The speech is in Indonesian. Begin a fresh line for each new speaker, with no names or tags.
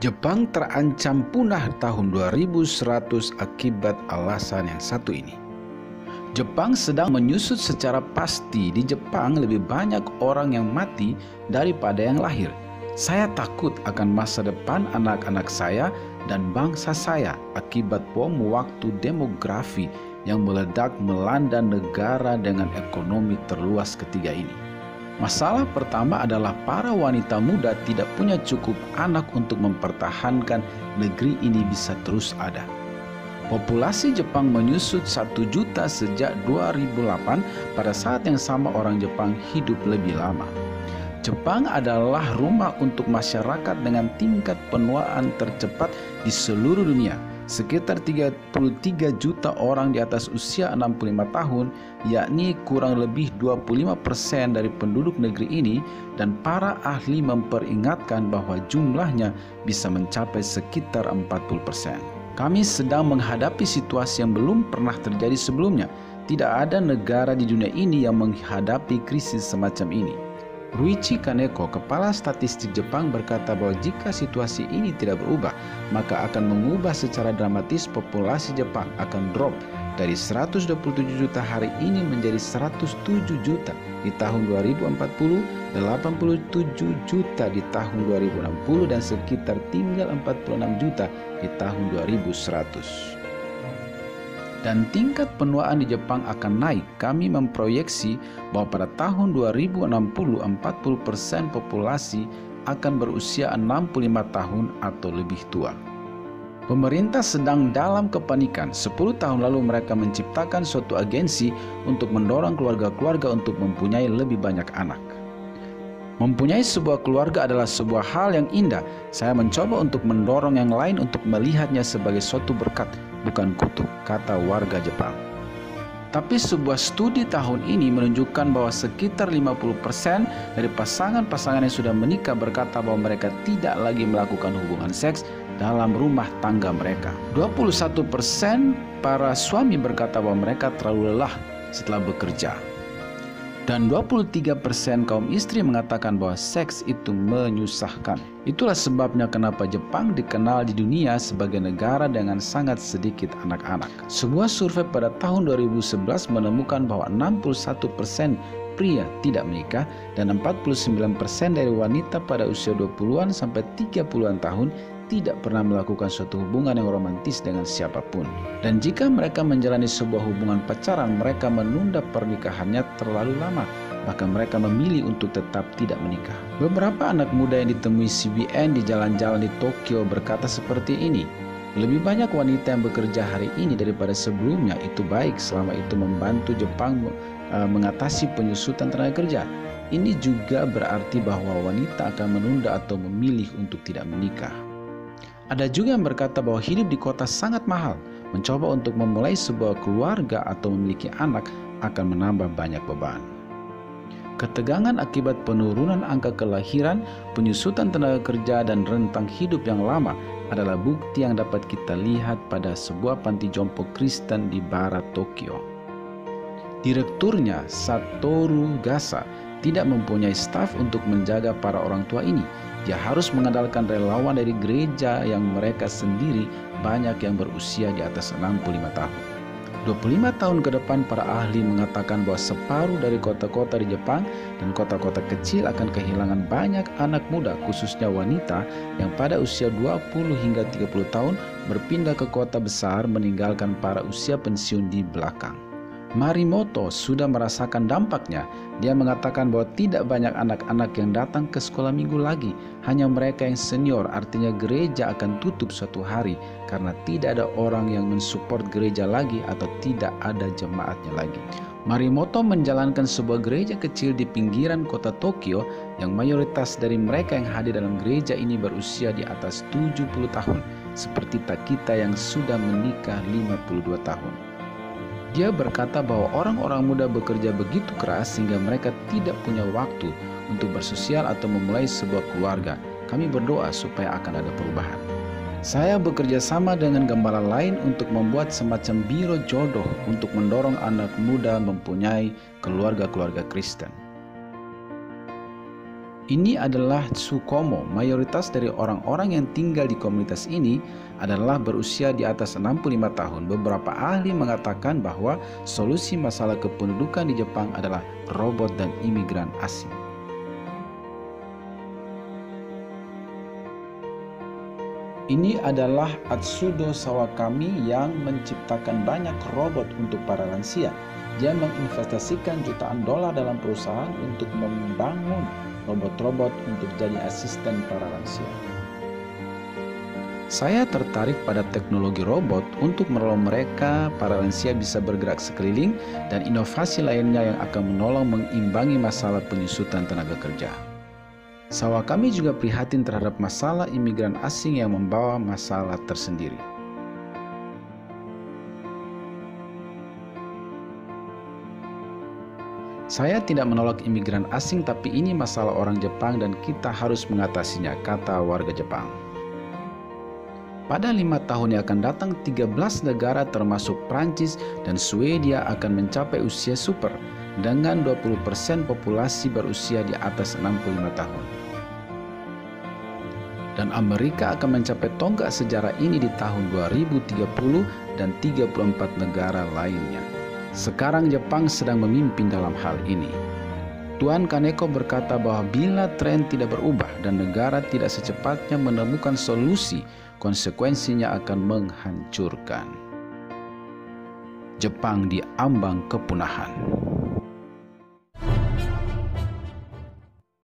Jepang terancam punah tahun 2100 akibat alasan yang satu ini. Jepang sedang menyusut secara pasti. Di Jepang lebih banyak orang yang mati daripada yang lahir. Saya takut akan masa depan anak-anak saya dan bangsa saya akibat bom waktu demografi yang meledak melanda negara dengan ekonomi terluas ketiga ini. Masalah pertama adalah para wanita muda tidak punya cukup anak untuk mempertahankan negeri ini bisa terus ada. Populasi Jepang menyusut 1 juta sejak 2008, pada saat yang sama orang Jepang hidup lebih lama. Jepang adalah rumah untuk masyarakat dengan tingkat penuaan tercepat di seluruh dunia. Sekitar 33 juta orang di atas usia 65 tahun, yakni kurang lebih 25% dari penduduk negeri ini, dan para ahli memperingatkan bahwa jumlahnya bisa mencapai sekitar 40%. Kami sedang menghadapi situasi yang belum pernah terjadi sebelumnya. Tidak ada negara di dunia ini yang menghadapi krisis semacam ini. Ruichi Kaneko, kepala statistik Jepang, berkata bahwa jika situasi ini tidak berubah, maka akan mengubah secara dramatis. Populasi Jepang akan drop dari 127 juta hari ini menjadi 107 juta di tahun 2040, 87 juta di tahun 2060, dan sekitar tinggal 46 juta di tahun 2100. Dan tingkat penuaan di Jepang akan naik. Kami memproyeksi bahwa pada tahun 2060, 40% populasi akan berusia 65 tahun atau lebih tua. Pemerintah sedang dalam kepanikan. 10 tahun lalu mereka menciptakan suatu agensi untuk mendorong keluarga-keluarga untuk mempunyai lebih banyak anak. Mempunyai sebuah keluarga adalah sebuah hal yang indah. Saya mencoba untuk mendorong yang lain untuk melihatnya sebagai suatu berkat, bukan kutuk, kata warga Jepang. Tapi sebuah studi tahun ini menunjukkan bahwa sekitar 50% dari pasangan-pasangan yang sudah menikah berkata bahwa mereka tidak lagi melakukan hubungan seks dalam rumah tangga mereka. 21% para suami berkata bahwa mereka terlalu lelah setelah bekerja. Dan 23% kaum istri mengatakan bahwa seks itu menyusahkan. Itulah sebabnya kenapa Jepang dikenal di dunia sebagai negara dengan sangat sedikit anak-anak. Sebuah survei pada tahun 2011 menemukan bahwa 61% pria tidak menikah dan 49% dari wanita pada usia 20-an sampai 30-an tahun tidak pernah melakukan suatu hubungan yang romantis dengan siapapun. Dan jika mereka menjalani sebuah hubungan pacaran, mereka menunda pernikahannya terlalu lama, maka mereka memilih untuk tetap tidak menikah. Beberapa anak muda yang ditemui CBN di jalan-jalan di Tokyo berkata seperti ini: lebih banyak wanita yang bekerja hari ini daripada sebelumnya. Itu baik selama itu membantu Jepang mengatasi penyusutan tenaga kerja. Ini juga berarti bahwa wanita akan menunda atau memilih untuk tidak menikah. Ada juga yang berkata bahwa hidup di kota sangat mahal. Mencoba untuk memulai sebuah keluarga atau memiliki anak akan menambah banyak beban. Ketegangan akibat penurunan angka kelahiran, penyusutan tenaga kerja, dan rentang hidup yang lama adalah bukti yang dapat kita lihat pada sebuah panti jompo Kristen di barat Tokyo. Direkturnya, Satoru Gasa, tidak mempunyai staf untuk menjaga para orang tua ini. Dia harus mengandalkan relawan dari gereja yang mereka sendiri banyak yang berusia di atas 65 tahun. 25 tahun ke depan para ahli mengatakan bahwa separuh dari kota-kota di Jepang dan kota-kota kecil akan kehilangan banyak anak muda, khususnya wanita yang pada usia 20 hingga 30 tahun berpindah ke kota besar meninggalkan para usia pensiun di belakang. Marimoto sudah merasakan dampaknya. Dia mengatakan bahwa tidak banyak anak-anak yang datang ke sekolah minggu lagi, hanya mereka yang senior. Artinya gereja akan tutup suatu hari karena tidak ada orang yang mensupport gereja lagi atau tidak ada jemaatnya lagi. Marimoto menjalankan sebuah gereja kecil di pinggiran kota Tokyo yang mayoritas dari mereka yang hadir dalam gereja ini berusia di atas 70 tahun, seperti Takita yang sudah menikah 52 tahun. Dia berkata bahwa orang-orang muda bekerja begitu keras sehingga mereka tidak punya waktu untuk bersosial atau memulai sebuah keluarga. Kami berdoa supaya akan ada perubahan. Saya bekerja sama dengan gembala lain untuk membuat semacam biro jodoh untuk mendorong anak muda mempunyai keluarga-keluarga Kristen. Ini adalah Tsukumo. Mayoritas dari orang-orang yang tinggal di komunitas ini adalah berusia di atas 65 tahun. Beberapa ahli mengatakan bahwa solusi masalah kependudukan di Jepang adalah robot dan imigran asing. Ini adalah Atsudo Sawakami yang menciptakan banyak robot untuk para lansia. Dia menginvestasikan jutaan dolar dalam perusahaan untuk membangun robot-robot untuk jadi asisten para lansia. Saya tertarik pada teknologi robot untuk menolong mereka, para lansia bisa bergerak sekeliling, dan inovasi lainnya yang akan menolong mengimbangi masalah penyusutan tenaga kerja. Sawakami juga prihatin terhadap masalah imigran asing yang membawa masalah tersendiri. Saya tidak menolak imigran asing, tapi ini masalah orang Jepang dan kita harus mengatasinya, kata warga Jepang. Pada 5 tahun yang akan datang, 13 negara termasuk Prancis dan Swedia akan mencapai usia super dengan 20% populasi berusia di atas 65 tahun. Dan Amerika akan mencapai tonggak sejarah ini di tahun 2030 dan 34 negara lainnya. Sekarang Jepang sedang memimpin dalam hal ini. Tuan Kaneko berkata bahwa bila tren tidak berubah dan negara tidak secepatnya menemukan solusi, konsekuensinya akan menghancurkan. Jepang di ambang kepunahan.